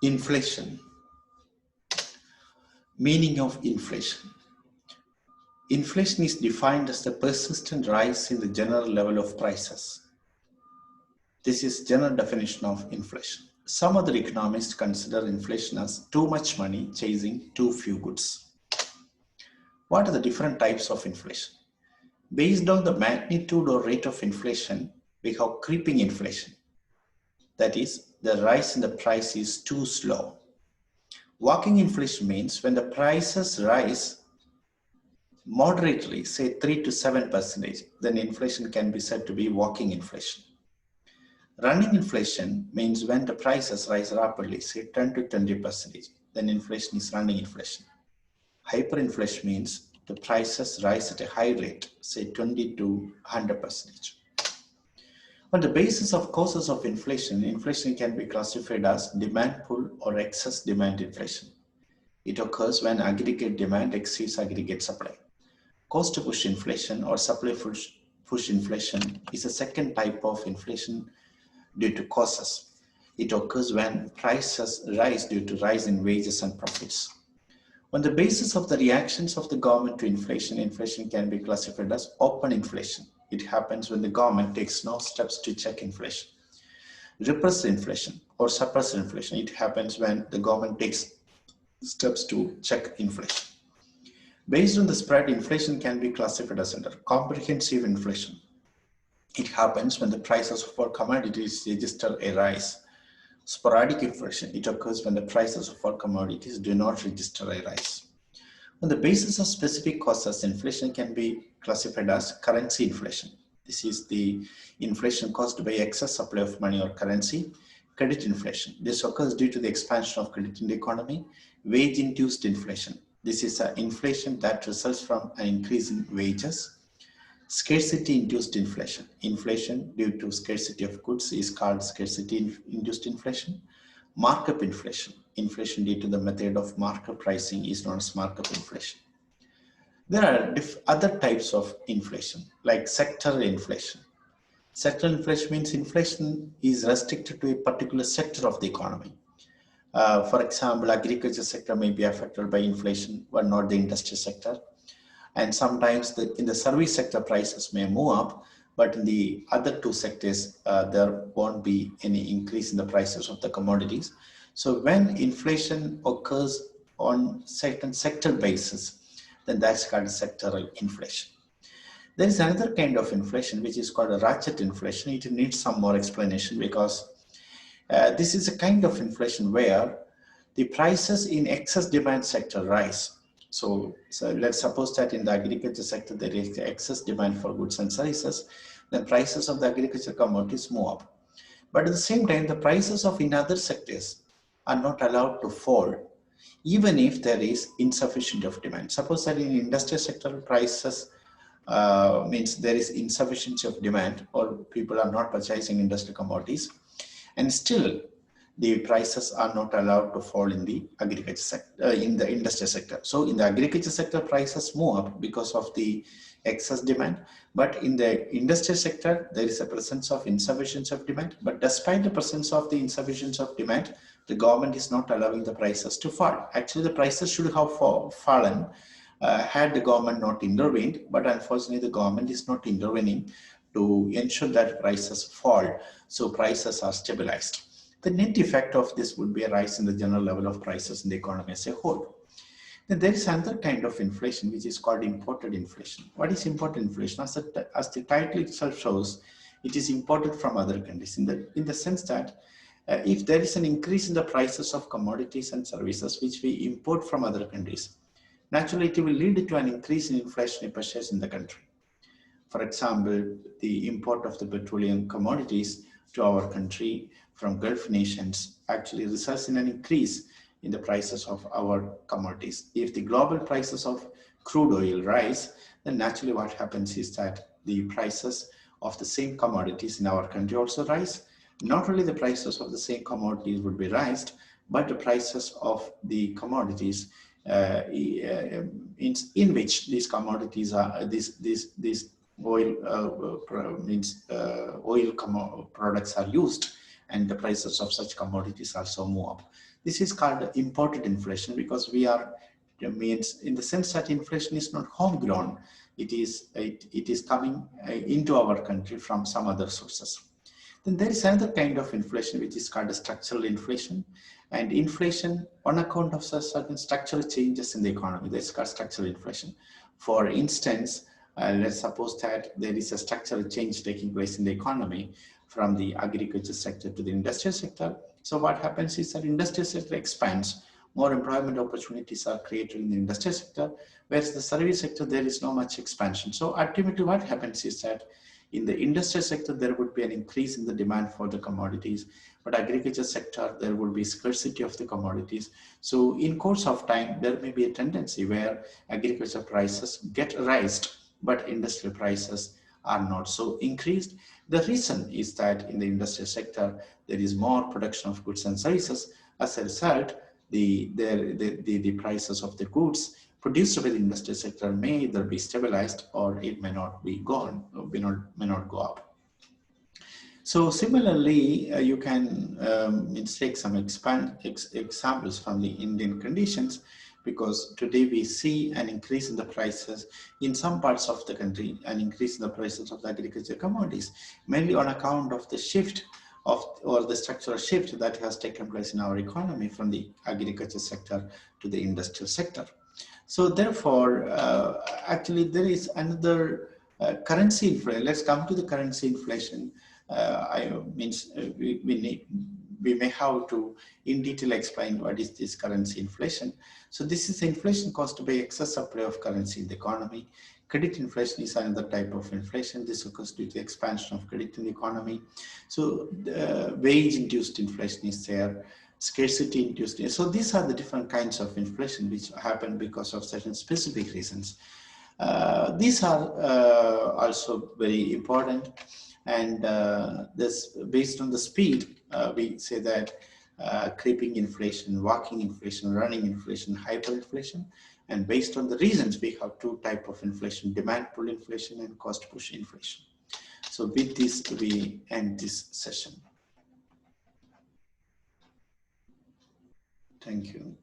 Inflation. Meaning of inflation. Inflation is defined as the persistent rise in the general level of prices. This is general definition of inflation. Some other economists consider inflation as too much money chasing too few goods. What are the different types of inflation? Based on the magnitude or rate of inflation, we have creeping inflation. That is, the rise in the price is too slow. Walking inflation means when the prices rise moderately, say 3 to 7%, then inflation can be said to be walking inflation. Running inflation means when the prices rise rapidly, say 10 to 20%, then inflation is running inflation. Hyperinflation means the prices rise at a high rate, say 20 to 100%. On the basis of causes of inflation, inflation can be classified as demand pull or excess demand inflation. It occurs when aggregate demand exceeds aggregate supply. Cost push inflation or supply push inflation is a second type of inflation due to causes. It occurs when prices rise due to rise in wages and profits. On the basis of the reactions of the government to inflation, inflation can be classified as open inflation. It happens when the government takes no steps to check inflation. Repressed inflation or suppressed inflation, it happens when the government takes steps to check inflation. Based on the spread, inflation can be classified as under comprehensive inflation. It happens when the prices for commodities register a rise. Sporadic inflation, it occurs when the prices of all commodities do not register a rise. On the basis of specific causes, inflation can be classified as currency inflation. This is the inflation caused by excess supply of money or currency. Credit inflation, this occurs due to the expansion of credit in the economy. Wage-induced inflation, this is an inflation that results from an increase in wages. Scarcity-induced inflation, inflation due to scarcity of goods is called scarcity-induced inflation. Markup inflation, inflation due to the method of markup pricing is known as markup inflation. There are other types of inflation like sectoral inflation. Sectoral inflation means inflation is restricted to a particular sector of the economy. For example, agriculture sector may be affected by inflation, but not the industry sector. And sometimes in the service sector, prices may move up, but in the other two sectors, there won't be any increase in the prices of the commodities. So when inflation occurs on certain sector basis, then that's called sectoral inflation. There is another kind of inflation which is called a ratchet inflation. It needs some more explanation because this is a kind of inflation where the prices in excess demand sector rise. So let's suppose that in the agriculture sector there is excess demand for goods and services, then prices of the agriculture commodities move up. But at the same time, the prices of in other sectors are not allowed to fall, even if there is insufficient of demand. Suppose that in industrial sector prices means there is insufficiency of demand or people are not purchasing industrial commodities, and still the prices are not allowed to fall in the agriculture sector, in the industrial sector. So in the agriculture sector, prices move up because of the excess demand, but in the industrial sector, there is a presence of insufficiency of demand. But despite the presence of the insufficiency of demand, the government is not allowing the prices to fall. Actually, the prices should have fallen had the government not intervened, but unfortunately, the government is not intervening to ensure that prices fall, so prices are stabilized. The net effect of this would be a rise in the general level of prices in the economy as a whole. Then there is another kind of inflation which is called imported inflation. What is imported inflation? As the title itself shows, it is imported from other countries in the sense that if there is an increase in the prices of commodities and services which we import from other countries, naturally it will lead to an increase in inflationary pressures in the country. For example, the import of the petroleum commodities to our country from Gulf nations actually results in an increase in the prices of our commodities. If the global prices of crude oil rise, then naturally what happens is that the prices of the same commodities in our country also rise. Not only the prices of the same commodities would be raised, but the prices of the commodities in which these commodities are, these oil products are used and the prices of such commodities also move up. This is called imported inflation because means in the sense that inflation is not homegrown. It is coming into our country from some other sources. Then there is another kind of inflation which is called structural inflation, and inflation on account of certain structural changes in the economy. That's called structural inflation. For instance, let's suppose that there is a structural change taking place in the economy from the agriculture sector to the industrial sector. So what happens is that industrial sector expands, more employment opportunities are created in the industrial sector, whereas the service sector, there is no much expansion. So ultimately what happens is that in the industrial sector, there would be an increase in the demand for the commodities, but agriculture sector, there would be scarcity of the commodities. So in course of time, there may be a tendency where agriculture prices get raised, but industrial prices are not so increased. The reason is that in the industrial sector, there is more production of goods and services. As a result, the prices of the goods produced by the industrial sector may either be stabilized or it may not be gone, may not go up. So similarly, you can take some examples from the Indian conditions, because today we see an increase in the prices in some parts of the country, an increase in the prices of the agriculture commodities, mainly on account of the shift or the structural shift that has taken place in our economy from the agriculture sector to the industrial sector. So therefore, actually there is another currency inflation. Let's come to the currency inflation. We may have to in detail explain what is this currency inflation. So this is inflation caused by excess supply of currency in the economy. Credit inflation is another type of inflation. This occurs due to the expansion of credit in the economy. So wage-induced inflation is there, scarcity-induced. So these are the different kinds of inflation which happen because of certain specific reasons. These are also very important, and this based on the speed, we say that creeping inflation, walking inflation, running inflation, hyperinflation, and based on the reasons, we have two types of inflation: demand pull inflation and cost push inflation. So with this, we end this session. Thank you.